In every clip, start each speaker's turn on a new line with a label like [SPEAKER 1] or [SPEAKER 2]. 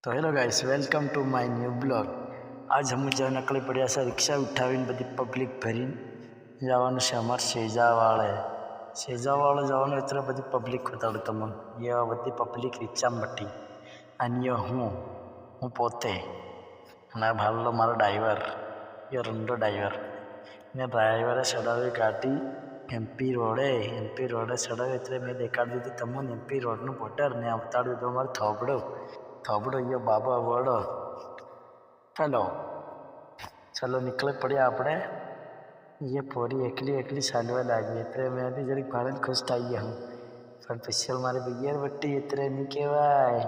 [SPEAKER 1] તો hello guys, welcome to my new blog. આજ અમે જ્યાં નકળી પડ્યા છે, રિક્ષા ઉઠાવીને બધી પબ્લિક ભરીને જવાનું છે અમારે શેજાવાળે જવાનું. એટલે બધી પબ્લિક બતાડું તમને. એ બધી પબ્લિક રિક્ષામાં બટી અને હું પોતે અને ભાલ્લો મારો ડ્રાઈવર, એ રંડો ડ્રાઈવર ને ડ્રાઈવરે ચડાવી ગાડી એમપી રોડે ચડાવી. એટલે મેં દેખાડી દીધું તમને એમપી રોડનું બોર્ડર ને બતાડ્યું હતું અમારો થોબડો યો બાબા વડો. ચલો નીકળે પડ્યા આપણે. એ પોરી એકલી ચાલવા લાગી. એટલે મેં બી જરીક ભાડે ખુશ થઈ ગયા હું. પણ સ્પેશિયલ મારી બિયર બટ્ટી એટલે નહીં કહેવાય.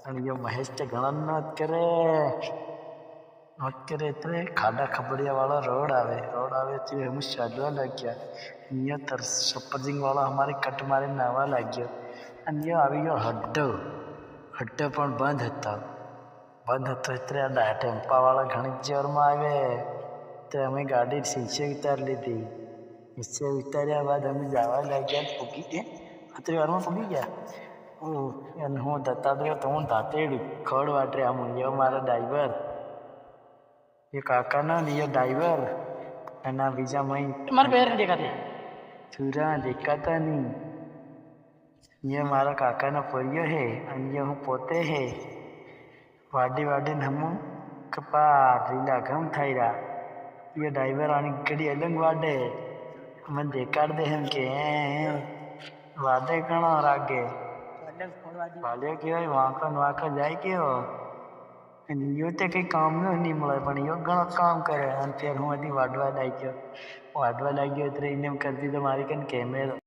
[SPEAKER 1] અને એ મહેશ તે ઘણા નોંધ કરે એટલે ખાડા ખબડિયાવાળો રોડ આવે એટલે અમે ચાલવા લાગ્યા. અહીંયા સપરજિંગવાળો અમારી કટ મારીને નાહવા લાગ્યો. અને આવી ગયો હડ્ડો પણ બંધ હતો. એટલે આ ટેમ્પાવાળા ઘણી જોરમાં આવે. તો અમે ગાડી શીશે ઉતારી લીધી. શીશે ઉતાર્યા બાદ અમે જવા લાગ્યા. અત્યારે વારમાં પૂગી ગયા. અને હું દત્તાત્રેય તો હું દાંતેડું ખડ વાટરે આમ મારા ડ્રાઈવર, એ કાકાના ને એ ડ્રાઈવર એના બીજા મય મારા પહેર દેખાતે ચૂરા દેખાતા નહીં. એ મારા કાકાના ફરિયો હે અને હું પોતે હે. વાડીને હમું કપા રીલા ઘમ થઈ રહ્યા. એ ડ્રાઈવર આની ઘડી અલંગ વાડે મને દેખાડ દે એમ કે વાદે ઘણો રાગે વાલ્યો કહેવાય. વાંકો જાય કેવો. અને યો તે કંઈ કામનો નહીં મળે, પણ યો ઘણો કામ કરે. અને ફેર હું હજી વાડવા લાગ્યો એટલે એને એમ કરી દીધો મારી કને કેમેરો.